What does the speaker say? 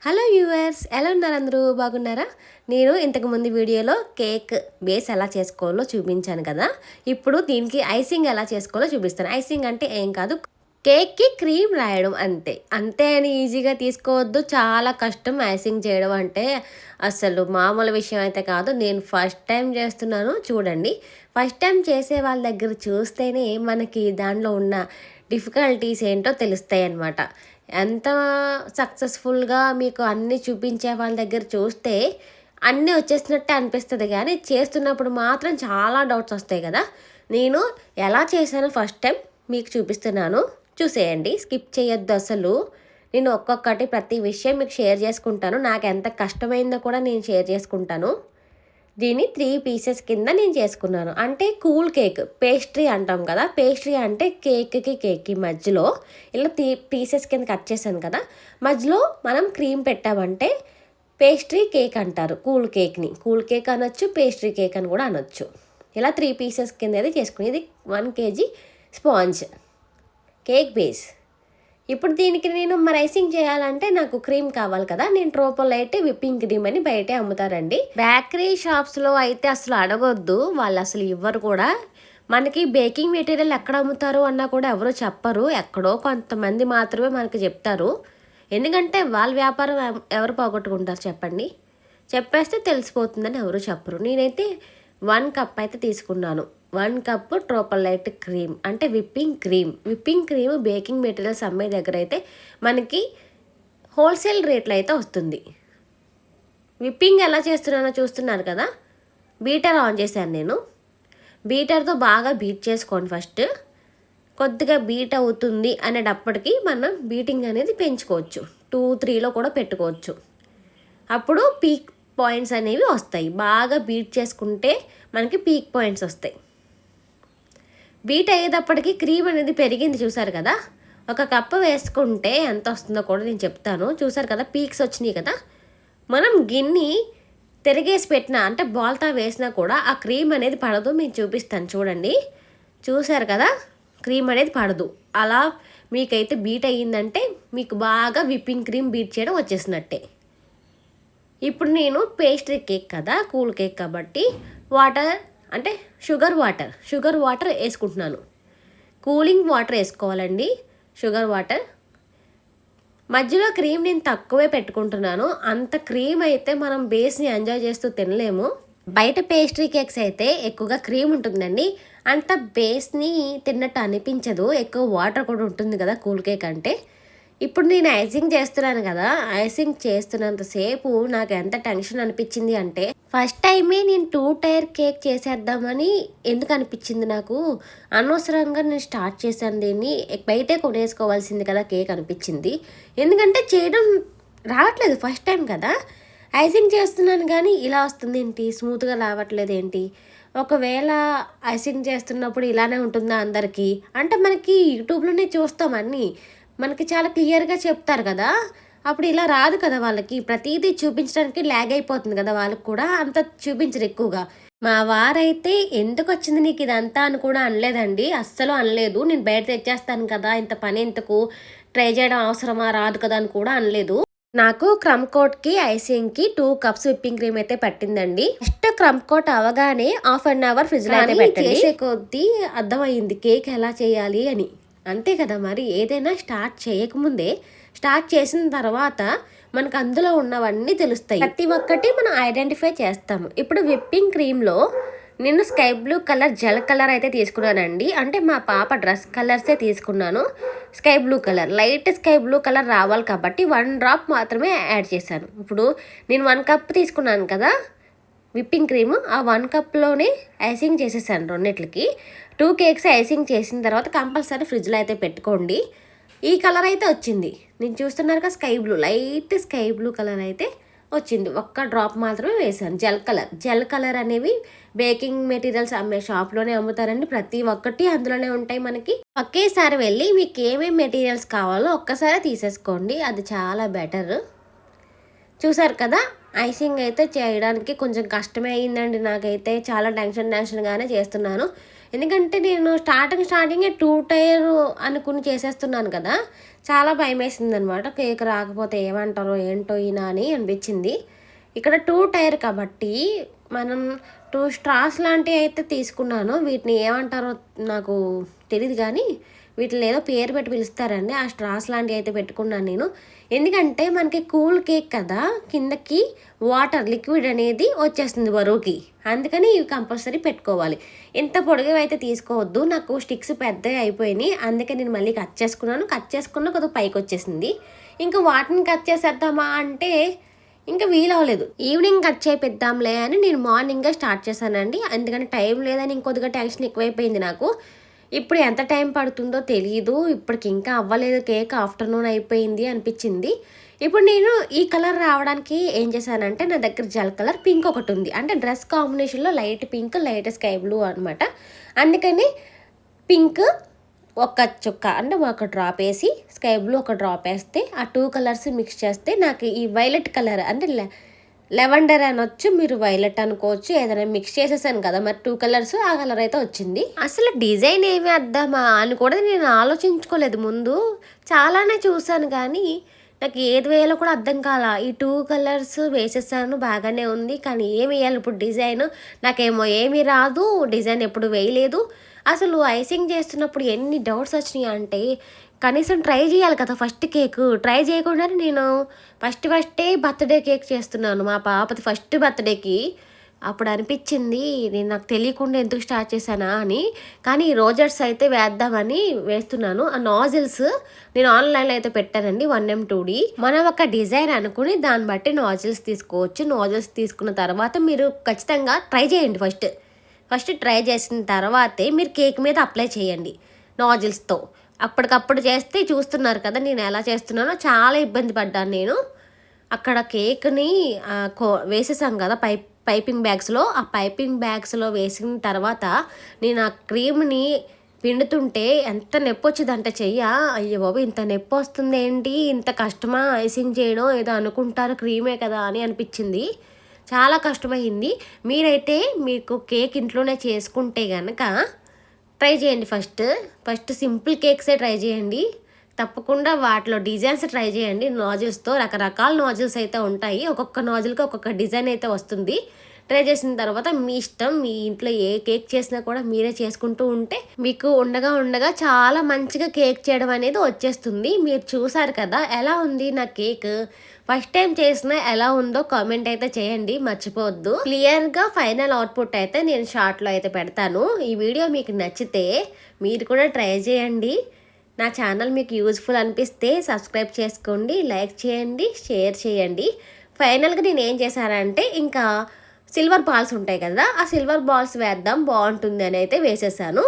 Hello viewers, ఎలా ఉన్నారు? అందరూ బాగున్నారా? నేను ఇంతకుముందు వీడియోలో కేక్ బేస్ ఎలా చేసుకోవాలో చూపించాను కదా. ఇప్పుడు దీనికి ఐసింగ్ ఎలా చేసుకోవాలో చూపిస్తాను. ఐసింగ్ అంటే ఏం కాదు, కేక్కి క్రీమ్ రాయడం అంతే. అంతే అని ఈజీగా తీసుకోవద్దు, చాలా కష్టం ఐసింగ్ చేయడం అంటే. అసలు మామూలు విషయం అయితే కాదు. నేను ఫస్ట్ టైం చేస్తున్నాను, చూడండి. ఫస్ట్ టైం చేసే వాళ్ళ దగ్గర చూస్తేనే మనకి దానిలో ఉన్న డిఫికల్టీస్ ఏంటో తెలుస్తాయి అన్నమాట. ఎంత సక్సెస్ఫుల్గా మీకు అన్నీ చూపించే వాళ్ళ దగ్గర చూస్తే అన్నీ వచ్చేసినట్టే అనిపిస్తుంది, కానీ చేస్తున్నప్పుడు మాత్రం చాలా డౌట్స్ వస్తాయి కదా. నేను ఎలా చేశానో ఫస్ట్ టైం మీకు చూపిస్తున్నాను, చూసేయండి, స్కిప్ చేయొద్దు అసలు. నేను ఒక్కొక్కటి ప్రతి విషయం మీకు షేర్ చేసుకుంటాను. నాకు ఎంత కష్టమైందో కూడా నేను షేర్ చేసుకుంటాను. దీన్ని 3 పీసెస్ కింద నేను చేసుకున్నాను. అంటే కూల్ కేక్, పేస్ట్రీ అంటాం కదా. పేస్ట్రీ అంటే కేక్కి మధ్యలో ఇలా 3 పీసెస్ కింద కట్ చేశాను కదా. మధ్యలో మనం క్రీమ్ పెట్టామంటే పేస్ట్రీ కేక్ అంటారు. కూల్ కేక్ అనొచ్చు, పేస్ట్రీ కేక్ అని కూడా అనొచ్చు. ఇలా 3 పీసెస్ కింద అయితే చేసుకుని, ఇది 1 kg స్పాంజ్ కేక్ బేస్. ఇప్పుడు దీనికి నేను రైసింగ్ చేయాలంటే నాకు క్రీమ్ కావాలి కదా. నేను ట్రోపోలైట్ విప్పింగ్ క్రీమ్ అని బయటే అమ్ముతారండి. బేకరీ షాప్స్లో అయితే అసలు అడగొద్దు, వాళ్ళు అసలు ఇవ్వరు కూడా. మనకి బేకింగ్ మెటీరియల్ ఎక్కడ అమ్ముతారు అన్నా కూడా ఎవరు చెప్పరు, ఎక్కడో కొంతమంది మాత్రమే మనకి చెప్తారు. ఎందుకంటే వాళ్ళ వ్యాపారం ఎవరు పోగొట్టుకుంటారు చెప్పండి. చెప్పేస్తే తెలిసిపోతుందని ఎవరు చెప్పరు. నేనైతే 1 కప్ అయితే తీసుకున్నాను. 1 కప్ ట్రోపోలైట్ క్రీమ్ అంటే విప్పింగ్ క్రీమ్ బేకింగ్ మెటీరియల్స్ అమ్మే దగ్గర అయితే మనకి హోల్సేల్ రేట్లో అయితే వస్తుంది. విప్పింగ్ ఎలా చేస్తున్నానో చూస్తున్నారు కదా. బీటర్ ఆన్ చేశాను నేను. బీటర్తో బాగా బీట్ చేసుకోండి ఫస్ట్. కొద్దిగా బీట్ అవుతుంది అనేటప్పటికి మనం బీటింగ్ అనేది పెంచుకోవచ్చు, 2-3లో కూడా పెట్టుకోవచ్చు. అప్పుడు పీక్ పాయింట్స్ అనేవి వస్తాయి. బాగా బీట్ చేసుకుంటే మనకి పీక్ పాయింట్స్ వస్తాయి. బీట్ అయ్యేటప్పటికి క్రీమ్ అనేది పెరిగింది, చూసారు కదా. 1 కప్పు వేసుకుంటే ఎంత వస్తుందో కూడా నేను చెప్తాను. చూసారు కదా, పీక్స్ వచ్చినాయి కదా. మనం గిన్నె తిరిగేసి పెట్టినా అంటే బాల్తా వేసినా కూడా ఆ క్రీమ్ అనేది పడదు. మీకు చూపిస్తాను చూడండి. చూసారు కదా, క్రీమ్ అనేది పడదు. అలా మీకైతే బీట్ అయ్యిందంటే మీకు బాగా విప్పింగ్ క్రీమ్ బీట్ చేయడం వచ్చేసినట్టే. ఇప్పుడు నేను పేస్ట్రీ కేక్ కదా, కూల్ కేక్ కాబట్టి వాటర్ అంటే షుగర్ వాటర్ వేసుకుంటున్నాను. కూలింగ్ వాటర్ వేసుకోవాలండి, షుగర్ వాటర్. మధ్యలో క్రీమ్ నేను తక్కువే పెట్టుకుంటున్నాను. అంత క్రీమ్ అయితే మనం బేస్ని ఎంజాయ్ చేస్తూ తినలేము. బయట పేస్ట్రీ కేక్స్ అయితే ఎక్కువగా క్రీమ్ ఉంటుందండి, అంత బేస్ని తిన్నట్టు అనిపించదు. ఎక్కువ వాటర్ కూడా ఉంటుంది కదా కూల్ కేక్ అంటే. ఇప్పుడు నేను ఐసింగ్ చేస్తున్నాను కదా, ఐసింగ్ చేస్తున్నంతసేపు నాకు ఎంత టెన్షన్ అనిపించింది అంటే, ఫస్ట్ టైమే నేను 2 టైర్ కేక్ చేసేద్దామని ఎందుకు అనిపించింది నాకు. అనవసరంగా నేను స్టార్ట్ చేశాను దీన్ని, బయటే కొనేసుకోవాల్సింది కదా కేక్ అనిపించింది. ఎందుకంటే చేయడం రావట్లేదు, ఫస్ట్ టైం కదా. ఐసింగ్ చేస్తున్నాను కానీ ఇలా వస్తుంది ఏంటి, స్మూత్గా రావట్లేదు ఏంటి. ఒకవేళ ఐసింగ్ చేస్తున్నప్పుడు ఇలానే ఉంటుందా అందరికీ అంటే, మనకి యూట్యూబ్లోనే చూస్తాం అన్నీ, మనకి చాలా క్లియర్గా చెప్తారు కదా. అప్పుడు ఇలా రాదు కదా వాళ్ళకి. ప్రతిదీ చూపించడానికి ల్యాగ్ అయిపోతుంది కదా, వాళ్ళకి కూడా అంత చూపించరు ఎక్కువగా. మా వారైతే ఎందుకు వచ్చింది నీకు ఇదంతా అని కూడా అనలేదండి, అస్సలు అనలేదు. నేను బయట తెచ్చేస్తాను కదా, ఇంత పని ఎందుకు, ట్రై చేయడం అవసరమా, రాదు కదా అని కూడా అనలేదు. నాకు క్రమ్ కోట్కి ఐసింగ్కి 2 కప్స్ విప్పింగ్ క్రీమ్ అయితే పట్టిందండి. ఫస్ట్ క్రమ్ కోట్ అవగానే 1/2 అవర్ ఫ్రిడ్జ్లో అయితే పెట్టండి. చేసే కొద్దీ అర్థమైంది కేక్ ఎలా చేయాలి అని. అంతే కదా మరి, ఏదైనా స్టార్ట్ చేయకముందే, స్టార్ట్ చేసిన తర్వాత మనకు అందులో ఉన్నవన్నీ తెలుస్తాయి. ప్రతి ఒక్కటి మనం ఐడెంటిఫై చేస్తాము. ఇప్పుడు విప్పింగ్ క్రీమ్లో నేను sky blue colour gel colour అయితే తీసుకున్నానండి. అంటే మా పాప డ్రెస్ కలర్సే తీసుకున్నాను. Sky blue colour, light sky blue colour రావాలి కాబట్టి 1 డ్రాప్ మాత్రమే యాడ్ చేశాను. ఇప్పుడు నేను 1 కప్ తీసుకున్నాను కదా విప్పింగ్ క్రీమ్, ఆ 1 కప్లోనే ఐసింగ్ చేసేసాను రెండిట్లకి. 2 కేక్స్ ఐసింగ్ చేసిన తర్వాత కంపల్సరీ ఫ్రిడ్జ్లో అయితే పెట్టుకోండి. ఈ కలర్ అయితే వచ్చింది, నేను చూస్తున్నారు కదా, లైట్ స్కై బ్లూ కలర్ అయితే వచ్చింది. 1 డ్రాప్ మాత్రమే వేసాను. జెల్ కలర్ అనేవి బేకింగ్ మెటీరియల్స్ అమ్మే షాప్లోనే అమ్ముతారండి. ప్రతి ఒక్కటి అందులోనే ఉంటాయి మనకి. ఒకేసారి వెళ్ళి మీకు ఏమేమి మెటీరియల్స్ కావాలో ఒక్కసారి తీసేసుకోండి, అది చాలా బెటర్. చూసారు కదా, ఐసింగ్ అయితే చేయడానికి కొంచెం కష్టమే అయ్యిందండి నాకైతే. చాలా టెన్షన్గానే చేస్తున్నాను, ఎందుకంటే నేను స్టార్టింగే 2 టైర్ అనుకుని చేసేస్తున్నాను కదా, చాలా భయమేసింది అనమాట. కేక్ రాకపోతే ఏమంటారో ఏంటో ఈయన అని అనిపించింది. ఇక్కడ 2 టైర్ కాబట్టి మనం 2 స్ట్రాస్ లాంటివి అయితే తీసుకున్నాను. వీటిని ఏమంటారో నాకు తెలియదు కానీ వీటిని ఏదో పేరు పెట్టి పిలుస్తారండి. ఆ స్ట్రాస్ లాంటివి అయితే పెట్టుకున్నాను నేను. ఎందుకంటే మనకి కూల్ కేక్ కదా, కిందకి వాటర్ లిక్విడ్ అనేది వచ్చేస్తుంది బరువుకి, అందుకని ఇవి కంపల్సరీ పెట్టుకోవాలి. ఇంత పొడిగా అయితే తీసుకోవద్దు, నాకు స్టిక్స్ పెద్దగా అయిపోయినాయి, అందుకే నేను మళ్ళీ కట్ చేసుకున్న కొద్దిగా పైకి వచ్చేసింది. ఇంకా వాటిని కట్ చేసేద్దామా అంటే ఇంకా వీలవలేదు. ఈవినింగ్ కట్ చేపిద్దాంలే అని నేను మార్నింగ్గా స్టార్ట్ చేశానండి. ఎందుకంటే టైం లేదని ఇంకొద్దిగా టెన్షన్ ఎక్కువైపోయింది నాకు. ఇప్పుడు ఎంత టైం పడుతుందో తెలియదు, ఇప్పటికి ఇంకా అవ్వలేదు కేక్, ఆఫ్టర్నూన్ అయిపోయింది అనిపించింది. ఇప్పుడు నేను ఈ కలర్ రావడానికి ఏం చేశానంటే, నా దగ్గర జెల్ కలర్ పింక్ ఒకటి ఉంది, అంటే డ్రెస్ కాంబినేషన్లో light pink light sky blue అనమాట. అందుకని పింక్ ఒక చుక్క అంటే ఒక డ్రాప్ వేసి, స్కై బ్లూ ఒక డ్రాప్ వేస్తే, ఆ 2 కలర్స్ మిక్స్ చేస్తే నాకు ఈ వైలెట్ కలర్ అంటే లెవెండర్ అనొచ్చు, మీరు వైలెట్ అనుకోవచ్చు, ఏదైనా మిక్స్ చేసేసాను కదా, మరి 2 కలర్స్ ఆ కలర్ అయితే వచ్చింది. అసలు డిజైన్ ఏమి వేద్దామా అని కూడా నేను ఆలోచించుకోలేదు ముందు, చాలానే చూసాను కానీ నాకు ఏది వేయాలో కూడా అర్థం కాల. ఈ 2 కలర్స్ వేసేసాను, బాగానే ఉంది, కానీ ఏమి వేయాలి ఇప్పుడు డిజైన్, నాకేమో ఏమీ రాదు, డిజైన్ ఎప్పుడు వేయలేదు. అసలు ఐసింగ్ చేస్తున్నప్పుడు ఎన్ని డౌట్స్ వచ్చినాయి అంటే, కనీసం ట్రై చేయాలి కదా ఫస్ట్ కేక్, ట్రై చేయకుండానే నేను ఫస్టే బర్త్డే కేక్ చేస్తున్నాను మా పాపది ఫస్ట్ బర్త్డేకి. అప్పుడు అనిపించింది నేను నాకు తెలియకుండా ఎందుకు స్టార్ట్ చేశానా అని. కానీ రోజర్స్ అయితే వేద్దామని వేస్తున్నాను. ఆ నాజిల్స్ నేను ఆన్లైన్లో అయితే పెట్టానండి, 1M2D. మనం ఒక డిజైన్ అనుకుని దాన్ని బట్టి నాజిల్స్ తీసుకోవచ్చు. నాజిల్స్ తీసుకున్న తర్వాత మీరు ఖచ్చితంగా ట్రై చేయండి. ఫస్ట్ ట్రై చేసిన తర్వాతే మీరు కేక్ మీద అప్లై చేయండి నాజిల్స్తో. అప్పటికప్పుడు చేస్తే చూస్తున్నారు కదా నేను ఎలా చేస్తున్నానో, చాలా ఇబ్బంది పడ్డాను నేను. అక్కడ కేక్ని వేసేసాం కదా పైపింగ్ బ్యాగ్స్లో, ఆ పైపింగ్ బ్యాగ్స్లో వేసిన తర్వాత నేను ఆ క్రీమ్ని పిండుతుంటే ఎంత నొప్పి వచ్చిందంటే అయ్యో బాబు ఇంత నొప్పి వస్తుంది ఏంటి, ఇంత కష్టమా ఐసింగ్ చేయడం, ఏదో అనుకుంటారు క్రీమే కదా అని అనిపించింది. చాలా కష్టమైంది. మీరైతే మీకు కేక్ ఇంట్లోనే చేసుకుంటే కనుక ట్రై చేయండి. ఫస్ట్ సింపుల్ కేక్సే ట్రై చేయండి. తప్పకుండా వాటిలో డిజైన్స్ ట్రై చేయండి. నాజిల్స్తో రకరకాల నాజిల్స్ అయితే ఉంటాయి, ఒక్కొక్క నాజిల్కి ఒక్కొక్క డిజైన్ అయితే వస్తుంది. ట్రై చేసిన తర్వాత మీ ఇష్టం, మీ ఇంట్లో ఏ కేక్ చేసినా కూడా మీరే చేసుకుంటూ ఉంటే మీకు ఉండగా చాలా మంచిగా కేక్ చేయడం అనేది వచ్చేస్తుంది. మీరు చూసారు కదా ఎలా ఉంది నా కేక్, ఫస్ట్ టైం చేసినా ఎలా ఉందో కామెంట్ అయితే చేయండి, మర్చిపోవద్దు. క్లియర్గా ఫైనల్ అవుట్పుట్ అయితే నేను షార్ట్లో అయితే పెడతాను. ఈ వీడియో మీకు నచ్చితే మీరు కూడా ట్రై చేయండి. నా ఛానల్ మీకు యూజ్ఫుల్ అనిపిస్తే సబ్స్క్రైబ్ చేసుకోండి, లైక్ చేయండి, షేర్ చేయండి. ఫైనల్గా నేను ఏం చేశానంటే, ఇంకా సిల్వర్ బాల్స్ ఉంటాయి కదా, ఆ సిల్వర్ బాల్స్ వేద్దాం బాగుంటుంది అని అయితే వేసేసాను.